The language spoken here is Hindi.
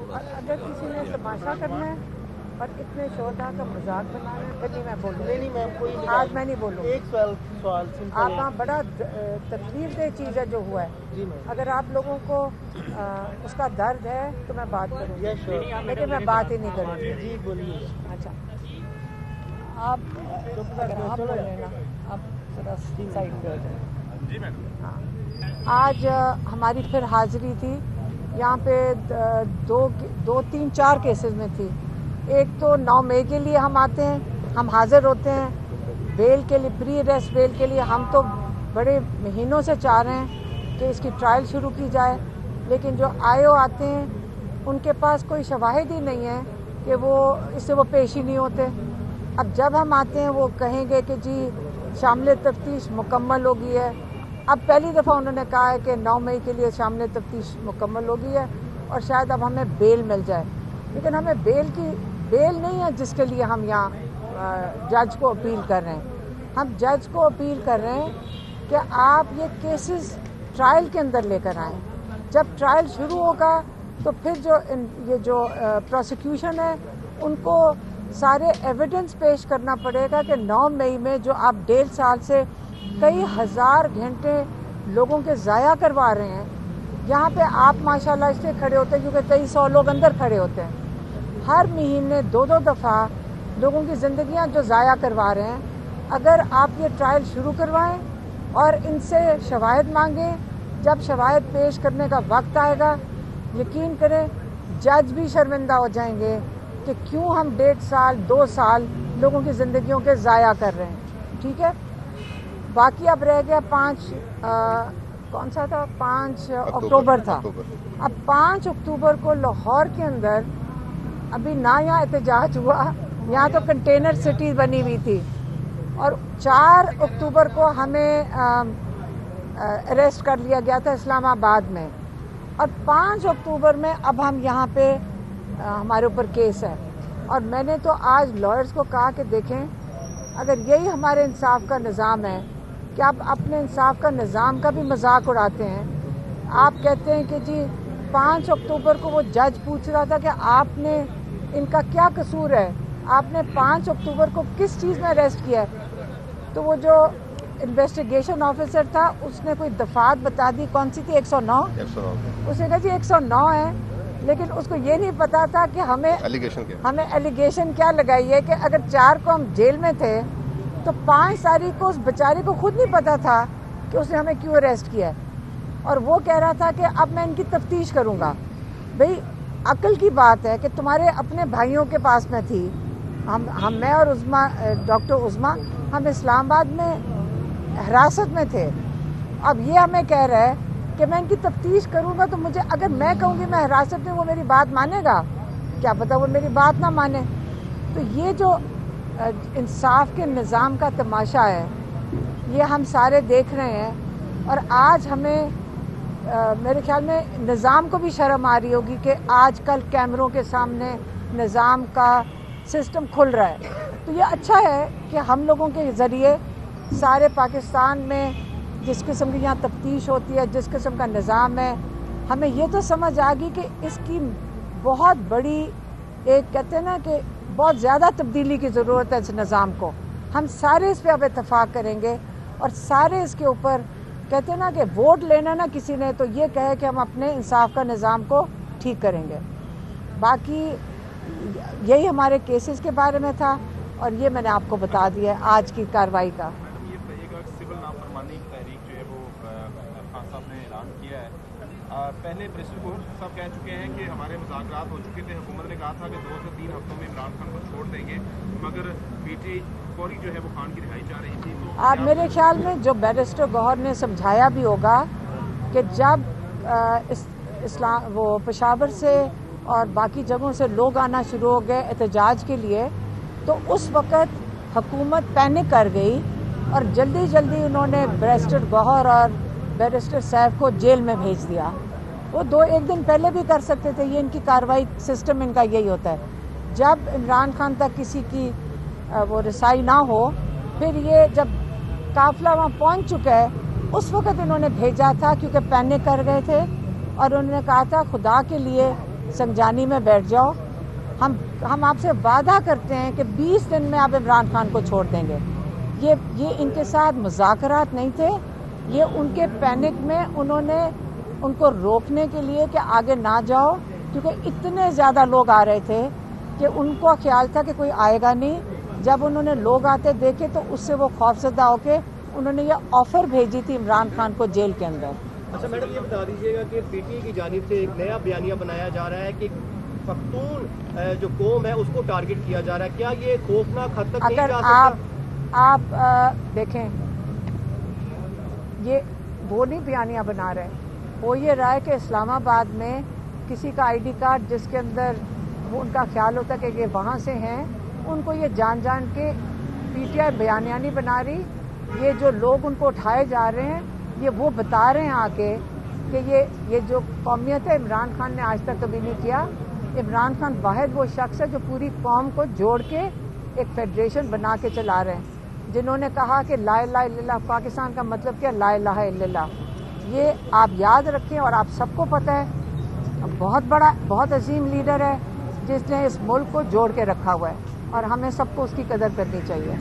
अगर किसी ने तमाशा करना है और इतने शोधा का मजाक बनाना है फिर नहीं मैं बोलूँ। नहीं मैम, कोई आज मैं नहीं बोलूँ। एक सवाल सिंपल। आप वहाँ बड़ा तकलीफदेह चीज़ है जो हुआ है। जी मैम। अगर आप लोगों को उसका दर्द है तो मैं बात करूँगी, लेकिन मैं बात ही नहीं करूँगी। जी बोलिए। अच्छा, आप बोल लेना, आप जरा साइड पे हो जाए। जी मैडम। हाँ, आज हमारी फिर हाजिरी थी यहाँ पे। दो तीन चार केसेस में थी। एक तो 9 मई के लिए हम आते हैं, हम हाजिर होते हैं बेल के लिए, प्री अरेस्ट बेल के लिए। हम तो बड़े महीनों से चाह रहे हैं कि इसकी ट्रायल शुरू की जाए, लेकिन जो आयो आते हैं उनके पास कोई शवाहिद ही नहीं है कि वो इससे वो पेश ही नहीं होते। अब जब हम आते हैं वो कहेंगे कि जी शामिल तफ्तीश मुकम्मल हो गई है। अब पहली दफ़ा उन्होंने कहा है कि 9 मई के लिए शामिल तफ्तीश मुकम्मल हो गई है और शायद अब हमें बेल मिल जाए। लेकिन हमें बेल नहीं है जिसके लिए हम यहाँ जज को अपील कर रहे हैं। हम जज को अपील कर रहे हैं कि आप ये केसेस ट्रायल के अंदर लेकर आएँ। जब ट्रायल शुरू होगा तो फिर ये जो प्रोसिक्यूशन है उनको सारे एविडेंस पेश करना पड़ेगा कि 9 मई में जो आप 1.5 साल से कई हज़ार घंटे लोगों के ज़ाया करवा रहे हैं, यहाँ पे आप माशाल्लाह इसलिए खड़े होते हैं क्योंकि 2300 लोग अंदर खड़े होते हैं। हर महीने 2-2 दफ़ा लोगों की ज़िंदगियाँ जो ज़ाया करवा रहे हैं, अगर आप ये ट्रायल शुरू करवाएं और इनसे शवाहिद मांगें, जब शवाहिद पेश करने का वक्त आएगा, यकीन करें जज भी शर्मिंदा हो जाएंगे कि क्यों हम 1.5 साल 2 साल लोगों की ज़िंदगियों के ज़ाया कर रहे हैं। ठीक है, बाकी अब रह गया 5 कौन सा था, 5 अक्टूबर था। अब 5 अक्टूबर को लाहौर के अंदर अभी ना यहाँ एहतजाज हुआ, यहाँ तो कंटेनर सिटी बनी हुई थी, और 4 अक्टूबर को हमें अरेस्ट कर लिया गया था इस्लामाबाद में, और 5 अक्टूबर में अब हम यहाँ पे हमारे ऊपर केस है। और मैंने तो आज लॉयर्स को कहा कि देखें, अगर यही हमारे इंसाफ का निज़ाम है कि आप अपने इंसाफ का निज़ाम का भी मजाक उड़ाते हैं। आप कहते हैं कि जी 5 अक्टूबर को वो जज पूछ रहा था कि आपने इनका क्या कसूर है, आपने 5 अक्टूबर को किस चीज़ में अरेस्ट किया है। तो वो जो इन्वेस्टिगेशन ऑफिसर था उसने कोई दफात बता दी, कौन सी थी, 109। उसने कहा जी 109 है, लेकिन उसको ये नहीं पता था कि हमें एलिगेशन क्या लगाई है कि अगर 4 को हम जेल में थे तो 5 तारीख को उस बेचारे को खुद नहीं पता था कि उसने हमें क्यों अरेस्ट किया है। और वो कह रहा था कि अब मैं इनकी तफ्तीश करूंगा। भाई अक्ल की बात है कि तुम्हारे अपने भाइयों के पास में थी, हम मैं और उज़मा, डॉक्टर उज़मा, हम इस्लामाबाद में हिरासत में थे। अब ये हमें कह रहा है कि मैं इनकी तफ्तीश करूंगा, तो मुझे अगर मैं कहूँगी मैं हिरासत में, वो मेरी बात मानेगा? क्या पता वो मेरी बात ना माने। तो ये जो इंसाफ के निज़ाम का तमाशा है ये हम सारे देख रहे हैं। और आज हमें मेरे ख्याल में निज़ाम को भी शर्म आ रही होगी कि आजकल कैमरों के सामने निज़ाम का सिस्टम खुल रहा है। तो ये अच्छा है कि हम लोगों के ज़रिए सारे पाकिस्तान में जिस किस्म की यहाँ तफ्तीश होती है, जिस किस्म का निज़ाम है, हमें ये तो समझ आ गई कि इसकी बहुत बड़ी एक कहते हैं ना कि बहुत ज़्यादा तब्दीली की ज़रूरत है इस निज़ाम को। हम सारे इस पर अब इत्तफाक करेंगे और सारे इसके ऊपर कहते हैं ना कि वोट लेना ना किसी ने तो ये कहे कि हम अपने इंसाफ का निज़ाम को ठीक करेंगे। बाकी यही हमारे केसेस के बारे में था और ये मैंने आपको बता दिया आज की कार्रवाई का। सिविल नाफरमानी की तहरीक जो है वो खान साहब ने ऐलान किया है। पहले प्रेसिडेंट कोर्ट साहब कह चुके हैं कि हमारे मुज़ाकरात हो चुके थे, हुकूमत ने कहा था कि 2 से 3 हफ्तों में इमरान खान को छोड़ देंगे, मगर पीटीआई फौरी जो है वो खान की रिहाई चाह रही थी। तो आप मेरे ख्याल में जो बैरिस्टर गौहर ने समझाया भी होगा कि जब वो पेशावर से और बाकी जगहों से लोग आना शुरू हो गए एहतजाज के लिए, तो उस वक़्त हुकूमत पैनिक कर गई और जल्दी जल्दी उन्होंने बैरिस्टर गौहर और बैरिस्टर सैफ को जेल में भेज दिया। वो 1 दिन पहले भी कर सकते थे। ये इनकी कार्रवाई सिस्टम इनका यही होता है। जब इमरान खान तक किसी की वो रसाई ना हो, फिर ये जब काफिला वहाँ पहुँच चुका है उस वक़्त इन्होंने भेजा था, क्योंकि पैनिक कर गए थे और उन्होंने कहा था खुदा के लिए संजानी में बैठ जाओ, हम आपसे वादा करते हैं कि 20 दिन में आप इमरान खान को छोड़ देंगे। ये इनके साथ मुज़ाकरात नहीं थे, ये उनके पैनिक में उन्होंने उनको रोकने के लिए कि आगे ना जाओ, क्योंकि इतने ज़्यादा लोग आ रहे थे कि उनको ख्याल था कि कोई आएगा नहीं। जब उन्होंने लोग आते देखे तो उससे वो खौफजदा होके उन्होंने ये ऑफर भेजी थी इमरान खान को जेल के अंदर। अच्छा मैडम, ये बता दीजिएगा कि पीटीआई की जानिब से एक नया बयानिया बनाया जा रहा है कि पख्तून जो कौम है उसको टारगेट किया जा रहा है। क्या ये खौफनाक हद तक नहीं अगर जा सकता? आप देखें, ये वो नहीं बयानिया बना रहे, हो ये रहा है कि इस्लामाबाद में किसी का आईडी कार्ड जिसके अंदर वो उनका ख्याल होता है कि ये वहाँ से हैं, उनको ये जान जान के पीटीआई बयानिया नहीं बना रही। ये जो लोग उनको उठाए जा रहे हैं, ये वो बता रहे हैं आके कि ये जो कौमियत है इमरान खान ने आज तक कभी नहीं किया। इमरान खान वाहिद वो शख्स है जो पूरी कौम को जोड़ के एक फेडरेशन बना के चला रहे हैं, जिन्होंने कहा कि ला इलाहा इल्लल्लाह, पाकिस्तान का मतलब क्या, ला इलाहा इल्लल्लाह। ये आप याद रखें, और आप सबको पता है बहुत बड़ा, बहुत अजीम लीडर है जिसने इस मुल्क को जोड़ के रखा हुआ है, और हमें सबको उसकी कदर करनी चाहिए।